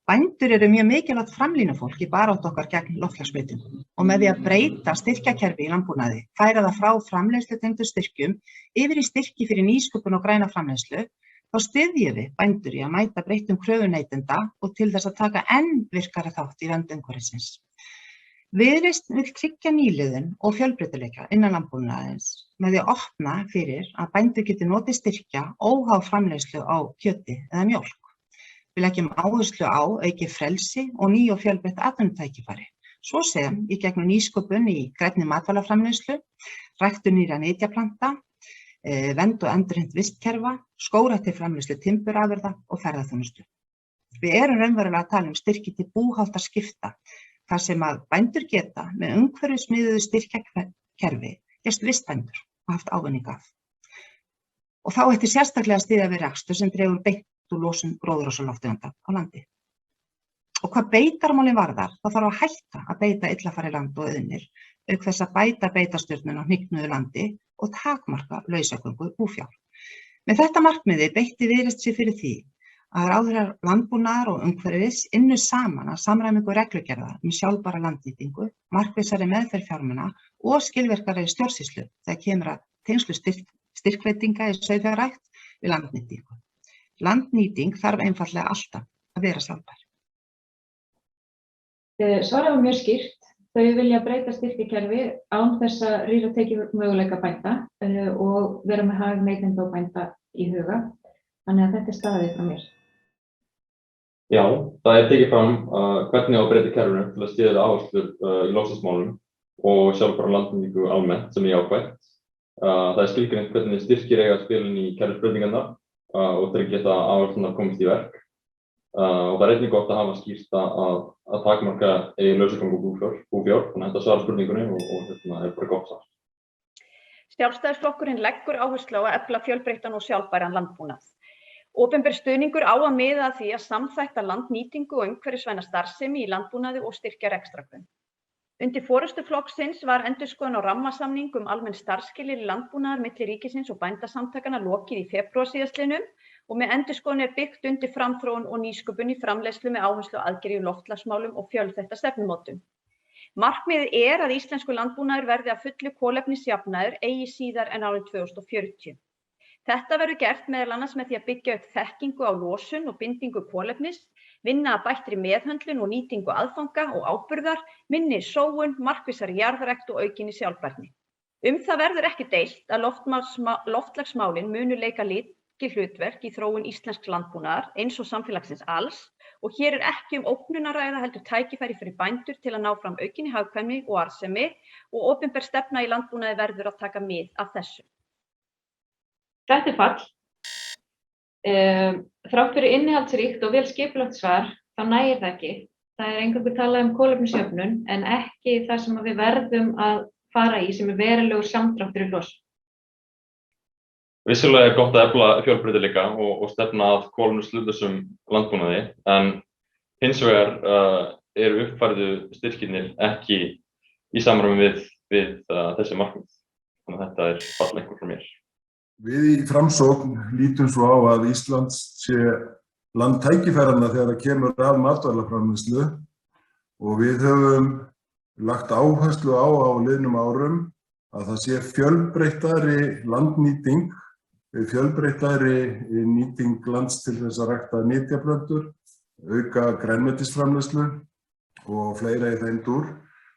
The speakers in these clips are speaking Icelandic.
Bændur eru mjög mikilvægt framlínufólk í baráttu okkar gegn loftslagsbreytingum og með því að breyta styrkjakerfi í landbúnaði, færa það frá framleiðslutengdum styrkjum yfir í styrki fyrir nýsköpun og græna framleiðslu, þá styðjum við bændur í að mæta breyttum kröfum neytenda og til þess að taka enn virkari þátt í vernd umhverfisins. Viðreisn vill tryggja nýliðun og fjölbreytileika innan landbúnaðarins með því að opna fyrir að bændur geti notið styrkja óháð framleiðslu á kjöti eða mjólk. Við leggjum áherslu á aukið frelsi og ný og fjölbreytt atvinnutækifæri, svo sem í gegnum nýsköpun í grænni matvælaframleiðslu, ræktun nýrra nytjaplanta, vernd og endurheimt vistkerfa, skógrækt til framleiðslu timburafurða og ferðaþjónustu. Við erum raunverulega að tala um styrki til búháttarskipta, þar sem að bændur geta með umhverfismiðuðu styrkjakerfi gerst vistbændur og haft ávinning af. Og þá ætti sérstaklega að styðja við rekstur sem dregur beint úr losun gróðurhúsalofttegunda á landi. Og hvað beitarmálin varðar, þá þarf að hætta að beita illafari land og auðnir, auk þess að bæta beitastjórnun á hnignuðu landi og takmarka lausagöngu búfjár. Með þetta markmiði beitti Viðreisn sér fyrir því að ráðherrar landbúnaðar og umhverfis ynnu saman að samræmingu reglugerða sjálfbæra landnýtingu, markvissari meðferð fjármuna og skilvirkari stjórnsýslu þegar kemur að tengslu styrkveitinga í sauðfjárrækt við landnýtingu. Landnýting þarf einfaldlega alltaf að vera sjálfbær. Svarið var mjög skýrt. Þau vilja breyta styrkjakerfi án þess að rýra tekjumöguleika bænda og vera með hag neytenda og bænda í huga. Þannig að þetta staðið frá mér. Já, það tekið fram hvernig á að breyta kerfinu til að styðja áherslur í loftslagsmálum og sjálfbæra landnýtingu almennt sem jákvætt. Það skilgreint hvernig styrkir eiga að spila inn í kerfisbreytingarnar og tryggja að áherslurnar komist í verk. Og það einnig gott að hafa skýrt að takmarka lausagangu búfjár, þannig að þetta svarar spurningunni og þetta bara gott svar. Sjálfstæðisflokkurinn leggur áherslu á að efla fjölbreyttan og sjálfbæran landbúnað. Opinber stuðningur á að miða að því að samþætta landnýtingu og umhverfisvæna starfsemi í landbúnaði og styrkja rekstrargrunn. Undir forystu flokksins var endurskoðun á rammasamning almenn starfsskilyrði landbúnaðar milli ríkisins og bændasamtakanna lokið í febrúar síðastliðnum og með endurskoðun byggt undir framþróun og nýsköpun í framleiðslu með áherslu á aðgerðir í loftslagsmálum og fjölþætta stefnumótun. Markmiðið að íslenskur landbúnaður verði að fullu kolefnisjafnaður eigi síðar en árið 2040. Þetta verður gert meðal annars með því að byggja upp þekkingu á losun og bindingu kolefnis, vinna að bættri meðhöndlun og nýtingu aðfanga og áburðar, minni sóun, markvissari jarðrækt og aukinni sjálfbærni. Það verður ekki deilt að loftslagsmálin munu leika lykilhlutverk í þróun íslensks landbúnaðar eins og samfélagsins alls og hér ekki ógnun að ræða heldur tækifæri fyrir bændur til að ná fram aukinni hagkvæmni og arðsemi og opinber stefna í landbúnaði verður að taka mið af þessu. Þetta fall. Þrátt fyrir innihaldsríkt og vel skipulagt svar, þá nægir það ekki. Það eingöngu talað kolefnisjöfnun en ekki það sem við verðum að fara í sem verulegur samdráttur í losun. Vissulega gott að efla fjölbreytileika og stefna að kolefnishlutlausum landbúnaði, en hins vegar uppfærðu styrkirnir ekki í samræmi við þessi markmið. Þannig að þetta fall einhver frá mér. Við í Framsókn lítum svo á að Ísland sé land tækifæranna þegar það kemur að matvælaframleiðslu og við höfum lagt áherslu á liðnum árum að það sé fjölbreyttari landnýting, fjölbreyttari nýting lands til þess að rækta nytjaplöntur, auka grænmetisframleiðslu og fleira í þeim dúr.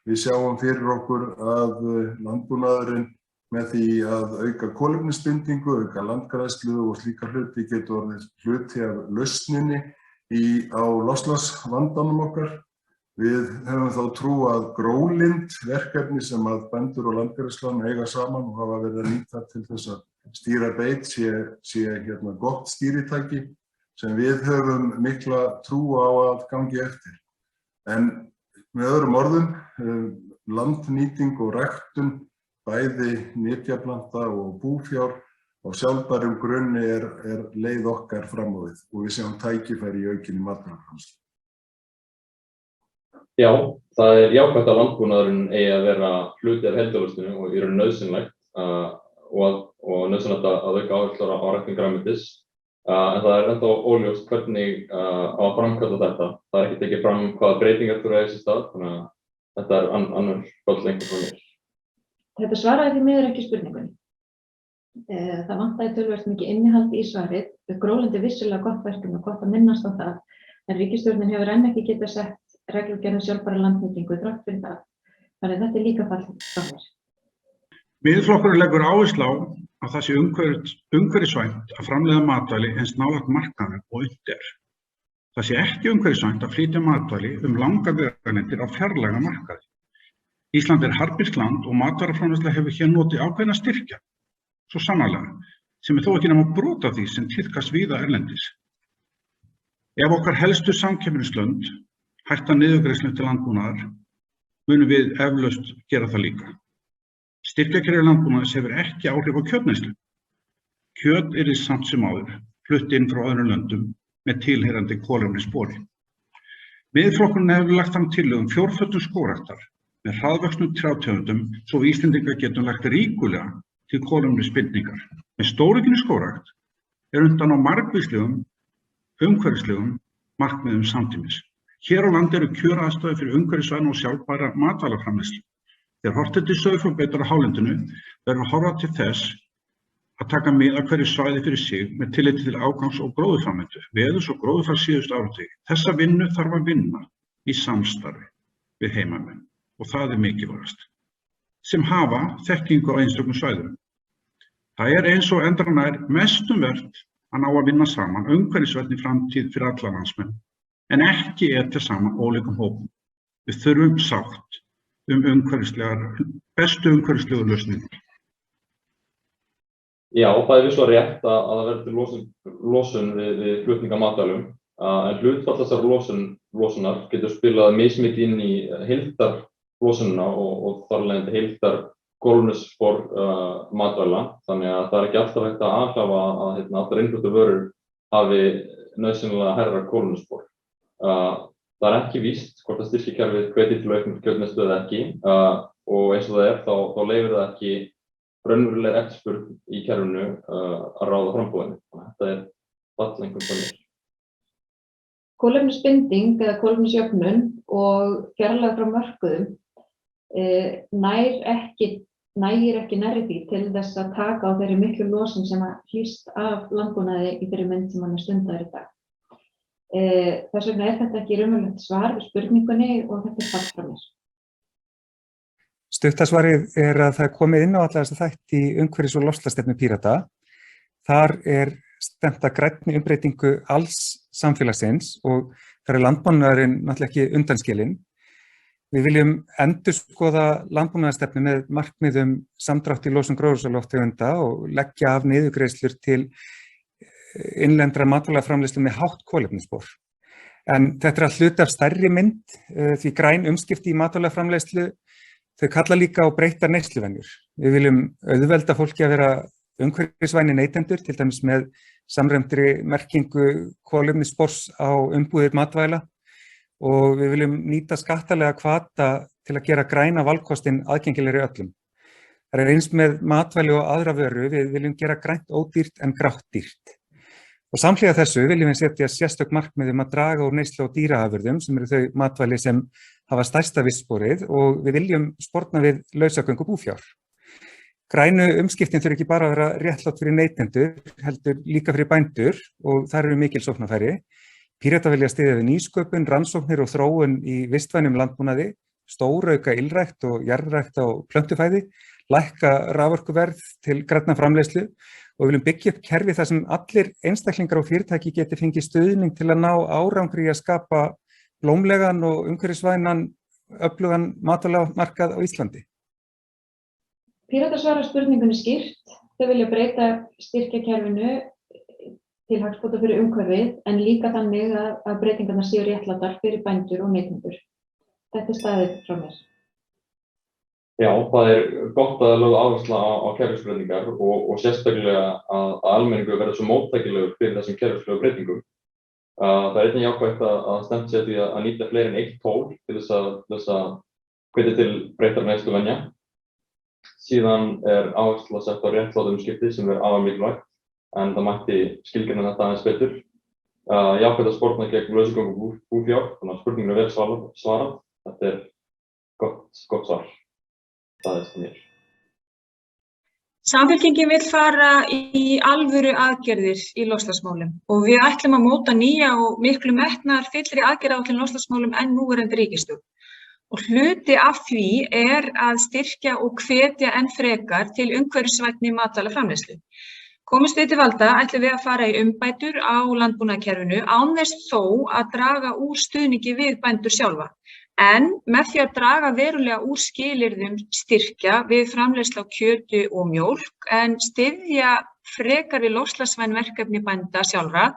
Við sjáum fyrir okkur að landbúnaðurinn með því að auka kolefnisbindingu, auka landgræðslu og slíka hluti getur orðið hluti af lausninni á loftslagsvandanum okkar. Við höfum þá trú að GróLind, verkefni sem að bændur og landgræðslan eiga saman og hafa verið að nýta til þess að stýra beit sé gott stýritæki sem við höfum mikla trú á að gangi eftir. En með öðrum orðum, landnýting og ræktun bæði nytjaplanta og búfjár á sjálfbærum grunni er leið okkar fram á við og við sjáum tækifæri í aukinni matvælaframleiðslu. Já, það jákvætt að landbúnaðurinn eigi að vera hluti af heildarlausninni og nauðsynlegt og nauðsynlegt að auka áherslu á ræktun grænmetis. En það ennþá óljóst hvernig á að framkalla þetta. Það ekki tekið fram hvaða breytingar þurfa að eiga sér stað, þannig að þetta annar kolllengur frá mér. Þetta svaraði því miður ekki spurningunni. Það vantaði töluvert mikið innihald í svarið. Grólendi vissulega gott verkefni og gott að minnast á það, en ríkisstjórnin hefur enn ekki getað sett reglugerð sjálfbæra landnýtingu þrátt fyrir það. Þannig að þetta líka fallið frá mér. Miðflokkurinn leggur áherslu á að það sé umhverfisvænt að framleiða matvæli eins nálægt markaðnum og unnt er. Það sé ekki umhverfisvænt að flytja matvæli langa vegalengdir á fjarlæga markaði. Ísland er harðbýlt land og matvælaframleiðsla hefur hér notið ákveðna styrkja, svo sannarlega, sem þó ekki nema brot af því sem tíðkast víða erlendis. Ef okkar helstu samkeppnislönd hætta niðurgreiðslum til landbúnaðar, munum við eflaust gera það líka. Styrkjakerfi landbúnaðar hefur ekki áhrif á kjötneyslu. Kjöt yrði samt sem áður flutt inn frá öðrum löndum með tilheyrandi kolefnisspori. Miðflokkurinn hefur lagt fram tillögu fjórföldun skógræktar með hraðvöxnum trjátegundum svo Íslendingar getum lagt ríkulega til kolefnisbindingar. Með stóraukinni skógrækt unnt að ná margvíslegum umhverfislegum markmiðum samtímis. Hér á landi eru kjöraðstæður fyrir umhverfisvæna og sjálfbæra matvælaframleiðslu. Þegar horft er til sauðfjárbeitar á hálendinu verður að horfa til þess að taka mið af hverju svæði fyrir sig með tilliti til ágangs- og gróðurframvindu, veðurs- og gróðurfars síðustu áratugi. Þessa vinnu þarf að vinna í samstarfi við heimamenn og það er mikilvægast, sem hafa þekkingu á einstökum svæðum. Það er eins og endranær mestum vert að ná að vinna saman umhverfisvænni framtíð fyrir alla landsmenn, en ekki etja saman ólíkum hópum. Við þurfum sátt bestu umhverfislegu lausningar. Já, það vissulega rétt að það verður til losun við flutning af matvælum, en hlutfall þessar losunar getur spilað mismikið inn í heildarlosunina og þar af leiðandi heildarkolefnisspor matvæla, þannig að það er ekki alltaf hægt að alhafa að allar innfluttar vörur hafi nauðsynlega hærra kolefnisspor. Það er ekki víst hvort að styrkjakerfið hvetur til aukningar kjötneyslu eða ekki, og eins og það er þá leyfir það ekki raunveruleg eftirspurn í kerfinu að ráða framboðinu. Þetta er falleinkunn frá mér. Kolefnisbinding eða kolefnisjöfnun og fjarlægð frá mörkuðum nægir ekki nærri því til þess að taka á þeirri miklu losun sem hlýst af landbúnaði í þeirri mynd sem hann stundaður í dag. Þess vegna þetta ekki raunverulegt svar við spurningunni og þetta fall frá mér. Stuttasvarið er að það komið inn á alla þessa þætti í umhverfis- og loftslagsstefnu Pírata. Þar er stefnt að grænni umbreytingu alls samfélagsins og þar er landbúnaðurinn náttúrulega ekki undanskilinn. Við viljum endurskoða landbúnaðarstefnu með markmiðum samdrátt í losun gróðurhúsalofttegunda og leggja af niðurgreiðslur til innlendra matvælaframleiðslu með hátt kolefnisspor. En þetta er að hluti af stærri mynd, því græn umskipti í matvælaframleiðslu þau kalla líka á breyttar neysluvenjur. Við viljum auðvelda fólki að vera umhverfisvæni neytendur, til dæmis með samræmdri merkingu kolefnisspors á umbúðir matvæla, og við viljum nýta skattalega hvata til að gera græna valkostin aðgengilegri öllum. Það er eins með matvæli og aðra vöru, við viljum gera grænt ódýrt en grátt dýrt. Og samhliða þessu viljum við setja sérstök markmið að draga úr neyslu á dýraafurðum, sem eru þau matvæli sem hafa stærsta vistsporið, og við viljum sporna við lausagöngu búfjár. Grænu umskiptin þurfa ekki bara að vera réttlátt fyrir neytendur, heldur líka fyrir bændur, og þar eru mikil sóknarfæri. Píratar vilja styðja við nýsköpun, rannsóknir og þróun í vistvænum landbúnaði, stórauka ylrækt og jarðrækt á plöntufæði, lækka raforkuverð til grænna framleiðslu, og við viljum byggja upp kerfi þar sem allir einstaklingar og fyrirtæki geti fengið stuðning til að ná árangri í að skapa blómlegan og umhverfisvænan öflugan matvælamarkað á Íslandi. Píratar svara spurningunni skýrt. Þau vilja breyta styrkjakerfinu til hagsbóta fyrir umhverfið, en líka þannig að breytingarnar séu réttlátar fyrir bændur og neytendur. Þetta er staðið frá mér. Já, það er gott að lögða áhersla á kerfisbreytingar og sérstaklega að almenningur verður svo móttækilegur fyrir þessum kerfislegu breytingum. Það er einnig jákvætt að stefnt sé því að nýta fleiri en eitt tól til þess að hvetja til breyttra neysluvenja. Síðan er áhersla sett á réttlátt umskipti sem er afar mikilvægt. en það mætti skilgreina þetta aðeins betur. Jákvætt að sporna gegn lausugöngu búfjár, þannig að spurningin vel svarað. Þetta gott svar. Það mér. Samfylkingin vill fara í alvöru aðgerðir í loftslagsmálum og við ætlum að móta nýja og miklu metnaðarfyllri aðgerðaáætlun í loftslagsmálum en núverandi ríkisstjórn. Og hluti af því að styrkja og hvetja enn frekar til umhverfisvænni matvælaframleiðslu. Komist við til valda ætlum við að fara í umbætur á landbúnaðarkerfinu án þess þó að draga úr stuðningi við bændur sjálfa. En með því að draga verulega úr skilyrðum styrkja við framleiðslu á kjöti og mjólk en styðja frekar við loftslagsvæn verkefni bænda sjálfra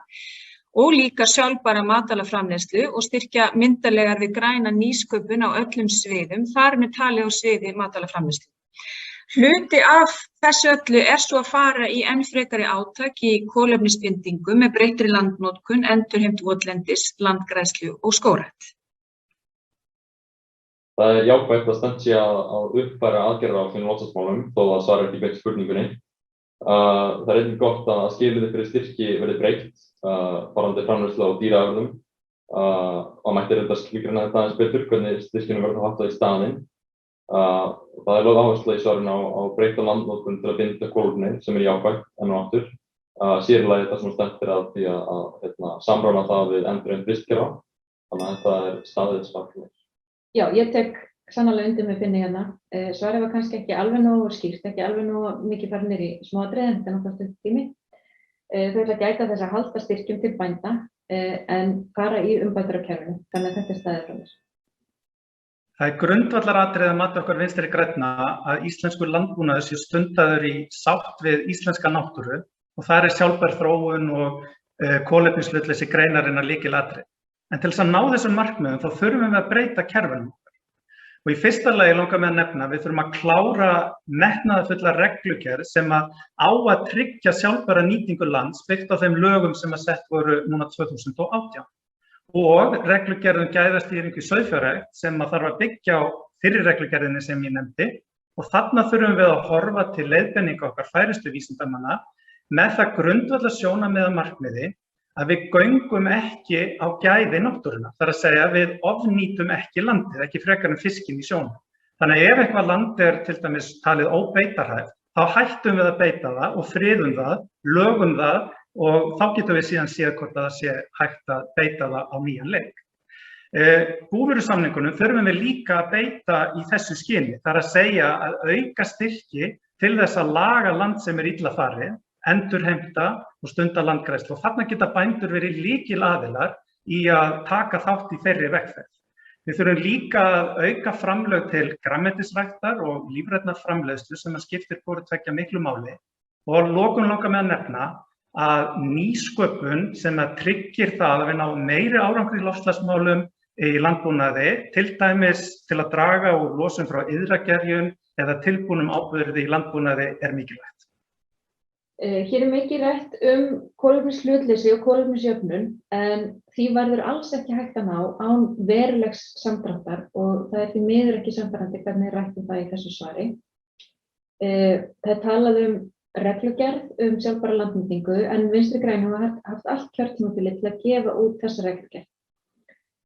og líka sjálfbæra matvælaframleiðslu og styrkja myndarlegar við græna nýsköpun á öllum sviðum, þar með talið á sviði matvælaframleiðslu. Hluti af þessu öllu svo að fara í enn frekari átak í kolefnisbindingu með breyttri landnotkun, endurheimt votlendis, landgræðslu og skógrækt. Það jákvætt að stefnt sé að uppfæra aðgerðaáætlun í loftslagsmálum, þó það svarar ekki beint spurningunni. Það einnig gott að skilyrði fyrir styrki verði breytt, varðandi framleiðslu á dýraafurðum. Og mætti reynda skilgreina þetta aðeins betur, hvernig styrkinu verður háttað í staðinn. Það lögð áhersla í svarinu á breytta landnotkun til að binda kolefni sem jákvætt enn og aftur. Sér í lagi þetta sem stefnt að því að samræma það við endurheimt vistkerfa. Þannig að þetta staðið svar fyrir mér. Já, ég tek sannarlega undir með Finni hérna. Svarið var kannski ekki alveg nógu skýrt, ekki alveg nógu mikið farið niður í smáatriði, þetta náttúrulega stutt tími. Þau ætla að gæta þess að halda styrkjum til bænda en fara í umbætur á kerfinu, þannig að þetta staðið frá mér. Það grundvallaratriði að mati okkar Vinstri grænna að íslenskur landbúnaður sé stundaður í sátt við íslenska náttúru og þar sjálfbær þróun og kolefnishlutleysi greinarinnar lykilatriði. En til þess að ná þessum markmiðum þá þurfum við að breyta kerfunum. Og í fyrsta lagi langar mig að nefna við þurfum að klára metnaðarfulla reglugerð sem á að tryggja sjálfbæra nýtingu lands byggt á þeim lögum sem sett voru núna 2018. Og reglugerðum gæðastýringu í sauðfjárrækt sem þarf að byggja á fyrri reglugerðinni sem ég nefndi og þarna þurfum við að horfa til leiðbeininga okkar færustu vísindamanna með það grundvallarsjónarmið að markmiði að við göngum ekki á gæði náttúruna. Það að segja við ofnýtum ekki landið, ekki frekar fiskinn í sjónum. Þannig að ef eitthvað land til dæmis talið óbeitarhæft, þá hættum við að beita það og friðum það, lögum það og þá getum við síðan séð hvort það sé hægt að beita það á nýjan leik. Búvörusamningunum þurfum við líka að beita í þessu skyni. Það að segja að auka styrki til þess að laga land sem illa farið, endurheimta og stunda landgræðslu og þarna geta bændur verið lykilaðilar í að taka þátt í þeirri vegferð. Við þurfum líka að auka framlög til grænmetisræktar og lífrænnar framleiðslu sem skiptir hvoru tveggja miklu máli og að lokum langar mig að nefna að nýsköpun sem tryggir það að við náum meiri árangri í loftslagsmálum í landbúnaði, til dæmis til að draga úr losun frá iðragerjun eða tilbúnum áburði í landbúnaði mikilvægt. Hér mikið rætt kolefnishlutleysi og kolefnisjöfnun en því verður alls ekki hægt að ná án verulegs samdráttar og það því miður ekki samfærandi hvernig rætt það í þessu svari. Það talaði reglugerð sjálfbæra landnýtingu en Vinstri græn hafa haft allt kjörtímabilið til að gefa út þessa reglugerð.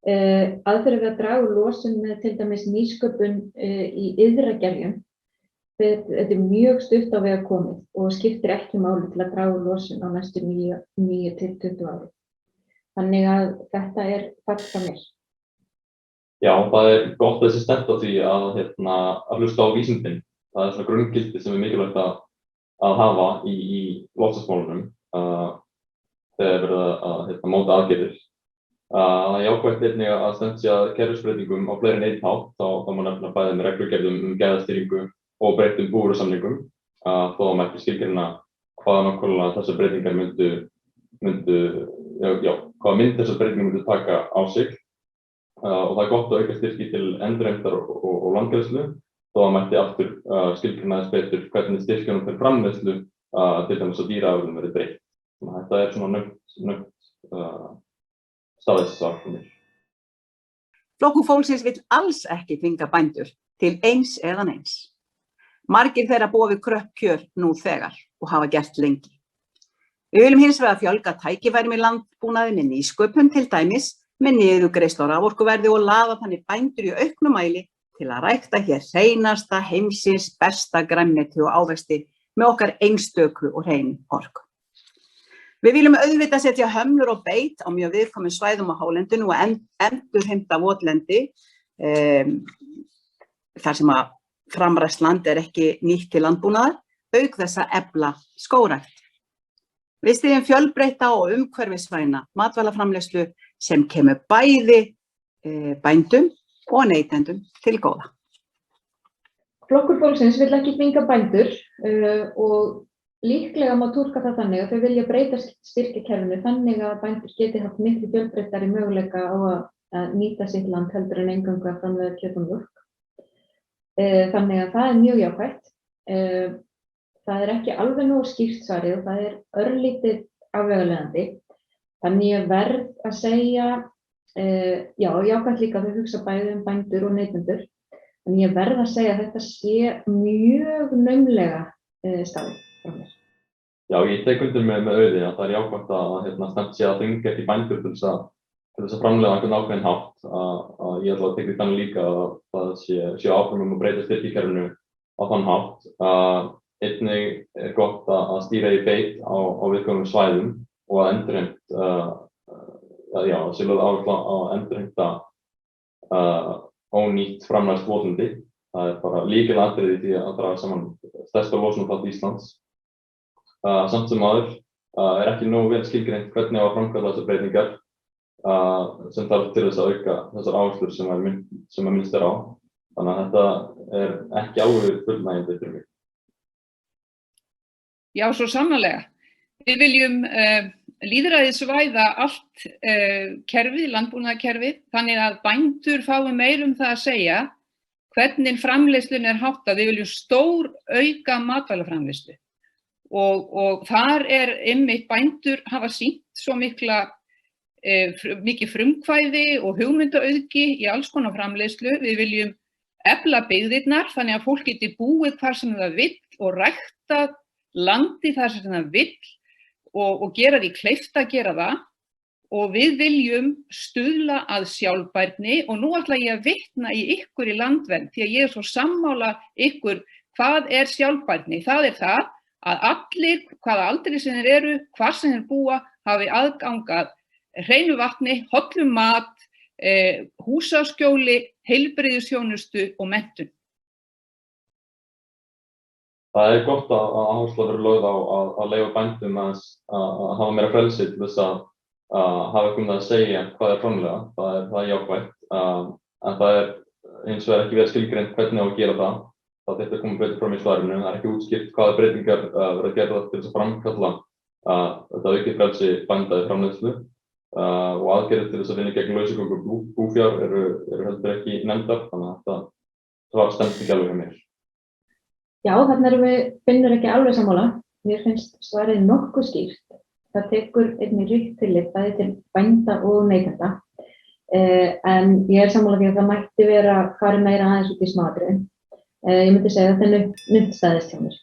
Aðferðir við að draga úr losun með til dæmis nýsköpun í iðragerjum. Þetta mjög stutt á veg komið og skiptir ekki máli til að draga úr losun á næstu 9 til 20 ári. Þannig að þetta fært frá mér. Já, það gott að þessi stefnt á því að hlusta á vísindin. Það svona grunngildi sem mikilvægt að hafa í loftslagsmálunum þegar verið að móta aðgerðir. Það jákvætt einnig að stefnt sé að kerfisbreytingum á fleiri en einn hátt, þá má nefna bæði með reglugerðum gæðastýringu og breyttum búvörusamningum, þó að mætti skilgreina hvaða nákvæmlega þessar breytingar hvaða mynd þessar breytingar myndu taka á sig. Og það gott að auka styrki til endurheimtar og landgræðslu, þó að mætti aftur skilgreina þess betur hvernig styrkjunum fyrir framleiðslu til dæmis að dýraafurðum verði breytt. Þetta svona nögt staðisvar fyrir mér. Flokkur fólksins vill alls ekki þvinga bændur til eins eða neins. Margir þeirra búa við kröpp kjör nú þegar og hafa gert lengi. Við viljum hins vegar fjölga tækifærum í landbúnaði með nýsköpun, til dæmis með niðurgreiðslu á raforkuverði og laða þannig bændur í auknum mæli til að rækta hér hreinasta heimsins besta grænmeti og ávexti með okkar einstöku og hreinu orku. Við viljum auðvitað setja hömlur og beit á mjög viðkvæmum svæðum á hálendinu og endurheimta votlendi þar sem að framræst land ekki nýtt til landbúnaðar, auk þess að efla skógrækt. Við styðjum fjölbreytta og umhverfisvæna matvælaframleiðslu sem kemur bæði bændum og neytendum til góða. Flokkur fólksins vill ekki þvinga bændur og líklega má túlka það þannig að þau vilja breyta styrkjakerfinu þannig að bændur geti haft miklu fjölbreyttari möguleika á að nýta sitt land heldur en eingöngu að framleiða kjöt og mjólk. Þannig að það mjög jákvætt. Það ekki alveg nógu skýrt svarið og það örlítið afvegaleiðandi. Þannig ég verð að segja, jákvætt líka að þau hugsa bæði bændur og neytendur. Þannig ég verð að segja að þetta sé mjög naumlega staðið frá mér. Já, ég tek undir með Auði að það jákvætt að stefnt sé að þvinga ekki bændur til þess að framleiða einhvern ákveðinn hátt. Ég ætla að tekja þannig líka að það sé áfram að breyta styrkjakerfinu á þann hátt. Einnig gott að stýra í beit á viðkvæmum svæðum og að endurheimta, sérlega áhersla á að endurheimta ónýtt framræst votlendi. Það bara lykilatriði í því að draga saman stærsta losunarþátt Íslands. Samt sem áður ekki nógu vel skilgreint hvernig á að framkvæma þessar breytingar sem þarf til þess að auka þessar áherslur sem minnst á. Þannig að þetta ekki alveg fullnægjandi fyrir mig. Já, svo sannarlega. Við viljum lýðræðisvæða allt kerfið, landbúnaðarkerfið, þannig að bændur fái meira það að segja hvernig framleiðslunni háttað. Við viljum stór auka matvælaframleiðslu og þar einmitt bændur hafa sýnt svo mikið frumkvæði og hugmyndaauðgi í alls konar framleiðslu. Við viljum efla byggðirnar þannig að fólk geti búið hvar sem það vill og ræktað landi þar sem það vill og gera því kleift að gera það og við viljum stuðla að sjálfbærni og nú ætla ég að vitna í ykkur í Landvernd því að ég svo sammála ykkur hvað sjálfbærni. Það það að allir, hvaða aldri sem þeir eru, hvar sem þeir búa, hafi aðgang að hreinu vatni, hollum mat, húsaskjóli, heilbrigðisþjónustu og menntun. Það gott að áhersla verður lögð á að leyfa bændum að hafa meira frelsi til þess að hafa eitthvað að segja hvað framleiða. Það jákvætt. En það hins vegar ekki verið skilgreint hvernig á að gera það. Það þetta komið betur fram í svarinu. Það ekki útskýrt hvaða breytingar verða gerðar til þess að framkalla þetta aukið frelsi bænda í framleiðslu. Og aðgerðir til þess að vinna gegn lausagöngu búfjár eru heldur ekki nefndar. Þannig að það stendur ekki alveg hjá mér. Já, þarna erum við Finnur ekki alveg sammála. Mér finnst svarið nokkuð skýrt. Það tekur einnig ríkt tillit bæði til bænda og neytenda. En ég sammála því að það mætti vera farið meira aðeins út í smáatriðin. Ég myndi segja að þetta nudd staðist hjá mér.